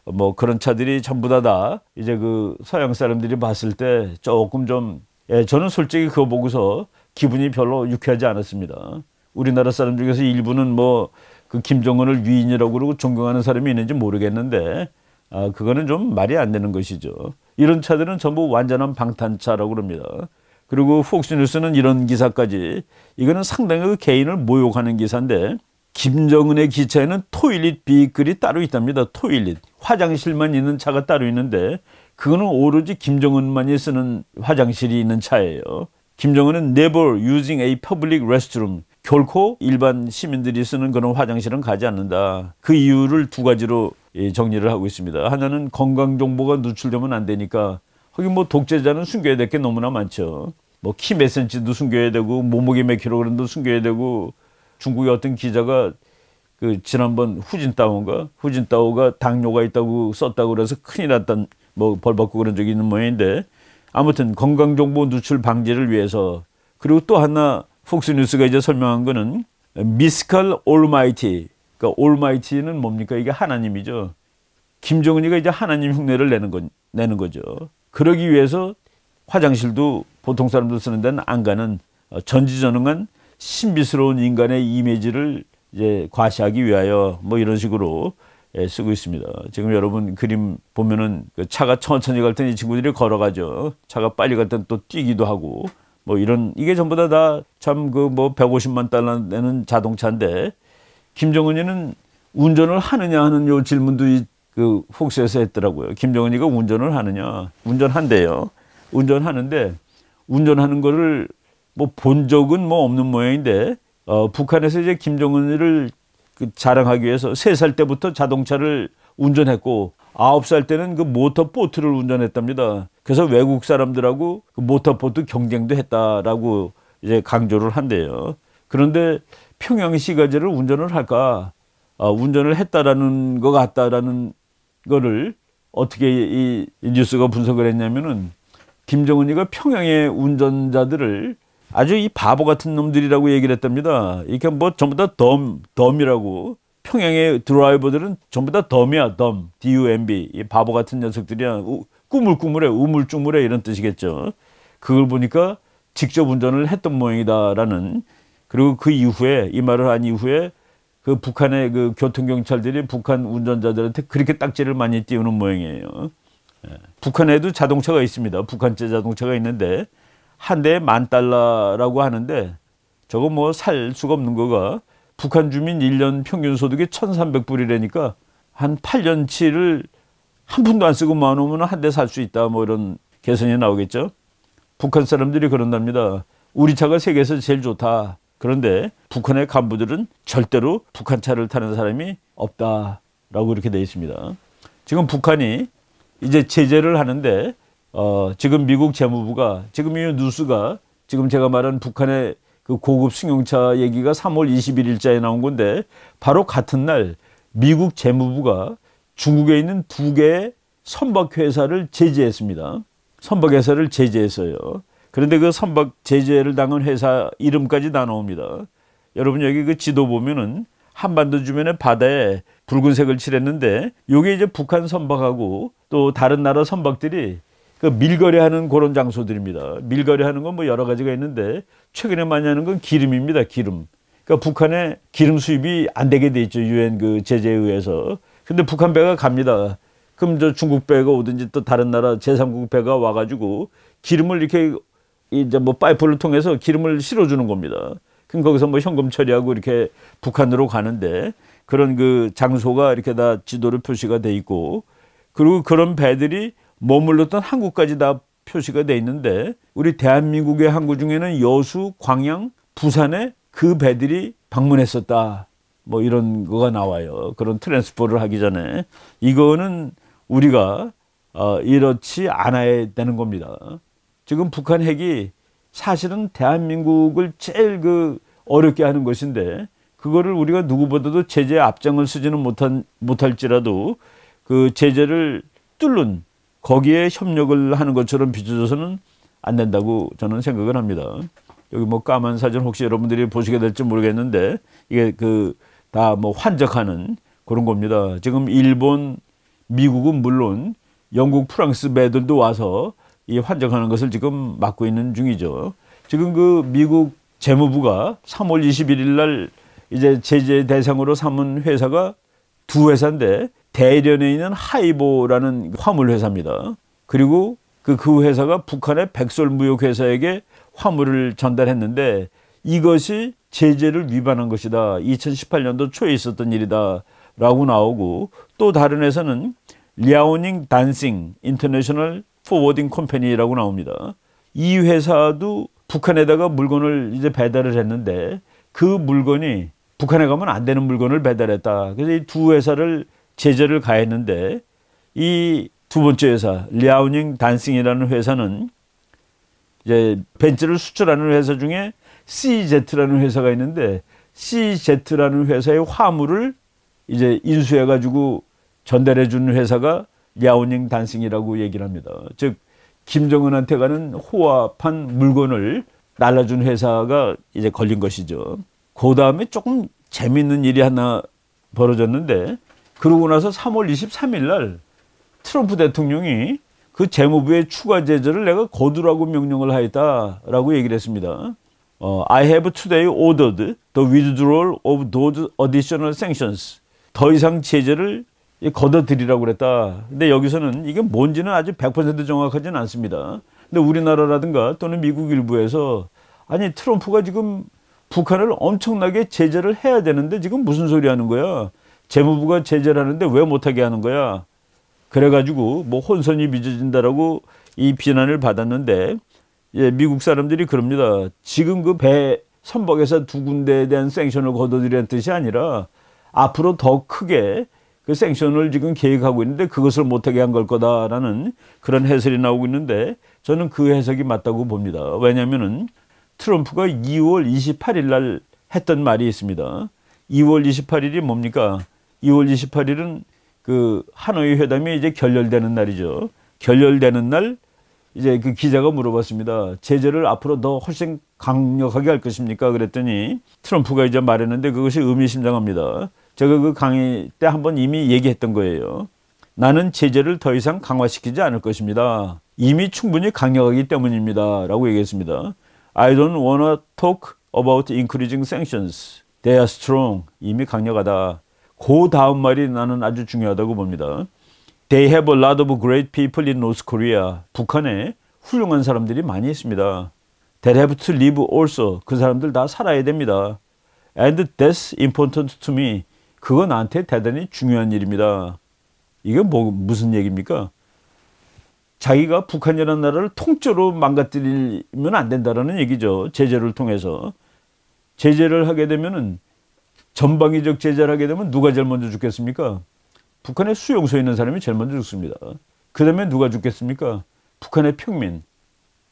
뭐 그런 차들이 전부 다 이제 그 서양 사람들이 봤을 때 조금 좀, 저는 솔직히 그거 보고서 기분이 별로 유쾌하지 않았습니다. 우리나라 사람 중에서 일부는 뭐 그 김정은을 위인이라고 그러고 존경하는 사람이 있는지 모르겠는데, 그거는 좀 말이 안 되는 것이죠. 이런 차들은 전부 완전한 방탄차라고 그럽니다. 그리고 폭스뉴스는 이런 기사까지, 이거는 상당히 그 개인을 모욕하는 기사인데, 김정은의 기차에는 토일릿 비클이 따로 있답니다. 토일릿. 화장실만 있는 차가 따로 있는데 그거는 오로지 김정은만이 쓰는 화장실이 있는 차예요. 김정은은 never using a public restroom. 결코 일반 시민들이 쓰는 그런 화장실은 가지 않는다. 그 이유를 두 가지로 정리를 하고 있습니다. 하나는 건강 정보가 누출되면 안 되니까. 거기 뭐 독재자는 숨겨야 될 게 너무나 많죠. 뭐 키 몇 센치도 숨겨야 되고 몸무게 몇 킬로그램도 숨겨야 되고, 중국의 어떤 기자가 그 지난번 후진타오가 당뇨가 있다고 썼다고 그래서 큰일 났단 뭐 벌 받고 그런 적이 있는 모양인데, 아무튼 건강 정보 누출 방지를 위해서. 그리고 또 하나 폭스뉴스가 이제 설명한 거는 미스칼 올마이티. 그러니까 올마이티는 뭡니까? 이게 하나님이죠. 김정은이가 이제 하나님 흉내를 내는 거죠. 그러기 위해서 화장실도 보통 사람들 쓰는 데는 안 가는 전지전능한 신비스러운 인간의 이미지를 이제 과시하기 위하여 뭐 이런 식으로 쓰고 있습니다. 지금 여러분 그림 보면은 그 차가 천천히 갈 때는 이 친구들이 걸어가죠. 차가 빨리 갈 때는 또 뛰기도 하고 뭐 이런, 이게 전부 다 참 그 뭐 150만 달러 내는 자동차인데, 김정은이는 운전을 하느냐 하는 요 질문도 그 폭스에서 했더라고요. 김정은이가 운전을 하느냐? 운전한대요. 운전하는데 운전하는 거를 뭐 본 적은 뭐 없는 모양인데, 북한에서 이제 김정은을 그 자랑하기 위해서 3살 때부터 자동차를 운전했고 9살 때는 그 모터보트를 운전했답니다. 그래서 외국 사람들하고 그 모터보트 경쟁도 했다라고 이제 강조를 한대요. 그런데 평양시가지를 운전을 할까? 운전을 했다라는 것 같다라는 거를 어떻게 이 뉴스가 분석을 했냐면은, 김정은이가 평양의 운전자들을 아주 이 바보 같은 놈들이라고 얘기를 했답니다. 이게 뭐 전부 다 덤이라고. 평양의 드라이버들은 전부 다 덤이야, 덤. D-U-M-B. 이 바보 같은 녀석들이야. 꾸물꾸물해, 우물쭈물해 이런 뜻이겠죠. 그걸 보니까 직접 운전을 했던 모양이다라는. 그리고 그 이후에, 이 말을 한 이후에 그 북한의 그 교통경찰들이 북한 운전자들한테 그렇게 딱지를 많이 띄우는 모양이에요. 북한에도 자동차가 있습니다. 북한제 자동차가 있는데 한 대에 $10,000라고 하는데, 저거 뭐 살 수가 없는 거가, 북한 주민 1년 평균 소득이 1,300불이라니까 한 8년치를 한 푼도 안 쓰고 모아놓으면 한 대 살 수 있다, 뭐 이런 계산이 나오겠죠. 북한 사람들이 그런답니다. 우리 차가 세계에서 제일 좋다. 그런데 북한의 간부들은 절대로 북한 차를 타는 사람이 없다라고 이렇게 되어 있습니다. 지금 북한이 이제 제재를 하는데, 지금 미국 재무부가, 지금 이 뉴스가 지금 제가 말한 북한의 그 고급 승용차 얘기가 3월 21일자에 나온 건데, 바로 같은 날 미국 재무부가 중국에 있는 2개의 선박회사를 제재했습니다. 선박회사를 제재했어요. 그런데 그 선박 제재를 당한 회사 이름까지 다 나옵니다. 여러분 여기 그 지도 보면은 한반도 주변의 바다에 붉은색을 칠했는데, 요게 이제 북한 선박하고 또 다른 나라 선박들이 그 밀거래하는 그런 장소들입니다. 밀거래하는 건 뭐 여러 가지가 있는데, 최근에 많이 하는 건 기름입니다. 기름. 그러니까 북한에 기름 수입이 안 되게 돼 있죠. 유엔 그 제재에 의해서. 근데 북한 배가 갑니다. 그럼 저 중국 배가 오든지 또 다른 나라 제3국 배가 와가지고 기름을 이렇게 이제 뭐 파이프를 통해서 기름을 실어주는 겁니다. 그럼 거기서 뭐 현금 처리하고 이렇게 북한으로 가는데, 그런 그 장소가 이렇게 다 지도로 표시가 돼 있고, 그리고 그런 배들이 머물렀던 항구까지 다 표시가 돼 있는데, 우리 대한민국의 항구 중에는 여수, 광양, 부산에 그 배들이 방문했었다. 뭐 이런 거가 나와요. 그런 트랜스포를 하기 전에. 이거는 우리가 이렇지 않아야 되는 겁니다. 지금 북한 핵이 사실은 대한민국을 제일 그 어렵게 하는 것인데, 그거를 우리가 누구보다도 제재에 앞장을 서지는 못할지라도 그 제재를 뚫는 거기에 협력을 하는 것처럼 비춰져서는 안 된다고 저는 생각을 합니다. 여기 뭐 까만 사진 혹시 여러분들이 보시게 될지 모르겠는데 이게 그 다 뭐 환적하는 그런 겁니다. 지금 일본, 미국은 물론 영국, 프랑스 매들도 와서 이 환적하는 것을 지금 맡고 있는 중이죠. 지금 그 미국 재무부가 3월 21일 날 이제 제재 대상으로 삼은 회사가 두 회사인데 대련에 있는 하이보라는 화물 회사입니다. 그리고 그 회사가 북한의 백솔무역 회사에게 화물을 전달했는데 이것이 제재를 위반한 것이다. 2018년도 초에 있었던 일이다 라고 나오고, 또 다른 회사는 리아오닝 단싱 인터내셔널 포워딩 컴퍼니라고 나옵니다. 이 회사도 북한에다가 물건을 이제 배달을 했는데 그 물건이 북한에 가면 안 되는 물건을 배달했다. 그래서 이 두 회사를 제재를 가했는데 이 두 번째 회사 리아오닝 단싱이라는 회사는 이제 벤츠를 수출하는 회사 중에 CZ라는 회사가 있는데 CZ라는 회사의 화물을 이제 인수해 가지고 전달해 주는 회사가 리아오닝 단싱이라고 얘기를 합니다. 즉 김정은한테 가는 호화판 물건을 날라준 회사가 이제 걸린 것이죠. 그 다음에 조금 재밌는 일이 하나 벌어졌는데, 그러고 나서 3월 23일 날 트럼프 대통령이 그 재무부의 추가 제재를 내가 거두라고 명령을 하였다라고 얘기를 했습니다. I have today ordered the withdrawal of those additional sanctions. 더 이상 제재를 걷어들이라고 그랬다. 근데 여기서는 이게 뭔지는 아주 100% 정확하지는 않습니다. 근데 우리나라라든가 또는 미국 일부에서 아니 트럼프가 지금 북한을 엄청나게 제재를 해야 되는데 지금 무슨 소리 하는 거야? 재무부가 제재를 하는데 왜 못하게 하는 거야? 그래가지고 뭐 혼선이 빚어진다라고 이 비난을 받았는데, 예, 미국 사람들이 그럽니다. 지금 그 배 선박에서 두 군데에 대한 생션을 걷어들이는 뜻이 아니라 앞으로 더 크게 그 생션을 지금 계획하고 있는데 그것을 못하게 한 걸 거다라는 그런 해설이 나오고 있는데, 저는 그 해석이 맞다고 봅니다. 왜냐하면은 트럼프가 2월 28일 날 했던 말이 있습니다. 2월 28일이 뭡니까? 2월 28일은 그 하노이 회담이 이제 결렬되는 날이죠. 결렬되는 날 이제 그 기자가 물어봤습니다. 제재를 앞으로 더 훨씬 강력하게 할 것입니까? 그랬더니 트럼프가 이제 말했는데 그것이 의미심장합니다. 제가 그 강의 때 한번 이미 얘기했던 거예요. 나는 제재를 더 이상 강화시키지 않을 것입니다. 이미 충분히 강력하기 때문입니다. 라고 얘기했습니다. I don't wanna talk about increasing sanctions. They are strong. 이미 강력하다. 그 다음 말이 나는 아주 중요하다고 봅니다. They have a lot of great people in North Korea. 북한에 훌륭한 사람들이 많이 있습니다. They have to live also. 그 사람들 다 살아야 됩니다. And that's important to me. 그거 나한테 대단히 중요한 일입니다. 이게 무슨 얘기입니까? 자기가 북한이라는 나라를 통째로 망가뜨리면 안 된다는 얘기죠. 제재를 통해서. 제재를 하게 되면은 전방위적 제재를 하게 되면 누가 제일 먼저 죽겠습니까? 북한의 수용소에 있는 사람이 제일 먼저 죽습니다. 그 다음에 누가 죽겠습니까? 북한의 평민,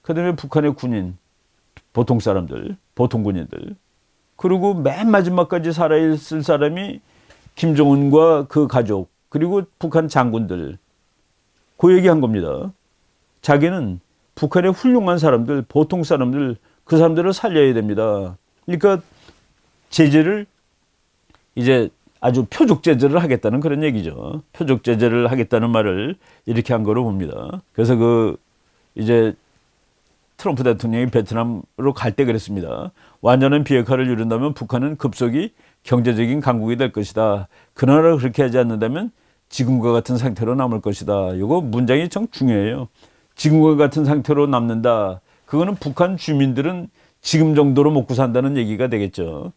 그 다음에 북한의 군인, 보통 사람들, 보통 군인들. 그리고 맨 마지막까지 살아있을 사람이 김정은과 그 가족, 그리고 북한 장군들. 그 얘기한 겁니다. 자기는 북한의 훌륭한 사람들, 보통 사람들, 그 사람들을 살려야 됩니다. 그러니까 제재를 이제 아주 표적 제재를 하겠다는 그런 얘기죠. 표적 제재를 하겠다는 말을 이렇게 한 거로 봅니다. 그래서 그 이제 트럼프 대통령이 베트남으로 갈 때 그랬습니다. 완전한 비핵화를 이룬다면 북한은 급속히 경제적인 강국이 될 것이다. 그러나 그렇게 하지 않는다면 지금과 같은 상태로 남을 것이다. 이거 문장이 참 중요해요. 지금과 같은 상태로 남는다. 그거는 북한 주민들은 지금 정도로 먹고 산다는 얘기가 되겠죠.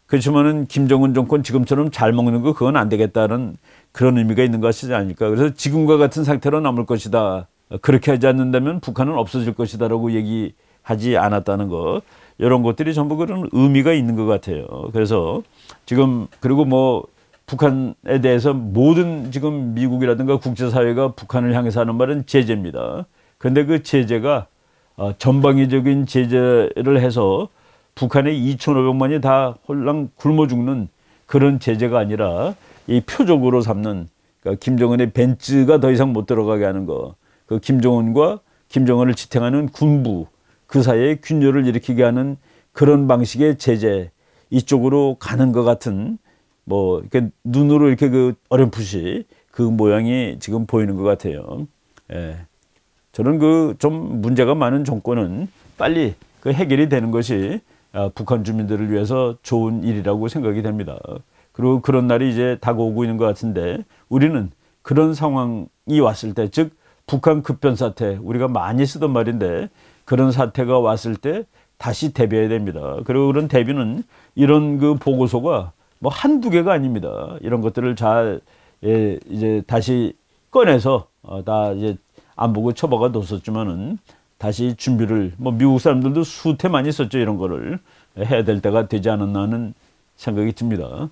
그렇지만은 김정은 정권 지금처럼 잘 먹는 거 그건 안 되겠다는 그런 의미가 있는 것이지 않을까. 그래서 지금과 같은 상태로 남을 것이다. 그렇게 하지 않는다면 북한은 없어질 것이다라고 얘기하지 않았다는 것. 이런 것들이 전부 그런 의미가 있는 것 같아요. 그래서 지금 그리고 뭐 북한에 대해서 모든 지금 미국이라든가 국제사회가 북한을 향해서 하는 말은 제재입니다. 그런데 그 제재가 전방위적인 제재를 해서 북한의 2,500만이 다 홀랑 굶어 죽는 그런 제재가 아니라 이 표적으로 삼는, 그러니까 김정은의 벤츠가 더 이상 못 들어가게 하는 거, 그 김정은과 김정은을 지탱하는 군부 그 사이에 균열을 일으키게 하는 그런 방식의 제재, 이쪽으로 가는 것 같은, 뭐 이렇게 눈으로 이렇게 그 어렴풋이 그 모양이 지금 보이는 것 같아요. 예. 저는 그 좀 문제가 많은 정권은 빨리 그 해결이 되는 것이 북한 주민들을 위해서 좋은 일이라고 생각이 됩니다. 그리고 그런 날이 이제 다가오고 있는 것 같은데, 우리는 그런 상황이 왔을 때, 즉 북한 급변 사태, 우리가 많이 쓰던 말인데, 그런 사태가 왔을 때 다시 대비해야 됩니다. 그리고 그런 대비는 이런 그 보고서가 뭐 한두 개가 아닙니다. 이런 것들을 잘 이제 다시 꺼내서 다 이제 안 보고 처박아 뒀었지만은 다시 준비를, 뭐 미국 사람들도 수태 많이 썼죠. 이런 거를 해야 될 때가 되지 않았나 하는 생각이 듭니다.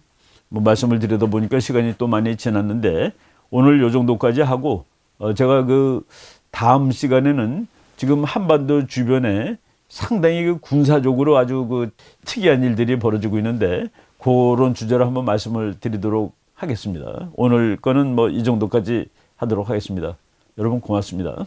뭐 말씀을 드리다 보니까 시간이 또 많이 지났는데, 오늘 요 정도까지 하고 제가 그 다음 시간에는 지금 한반도 주변에 상당히 그 군사적으로 아주 그 특이한 일들이 벌어지고 있는데, 그런 주제로 한번 말씀을 드리도록 하겠습니다. 오늘 거는 뭐 이 정도까지 하도록 하겠습니다. 여러분 고맙습니다.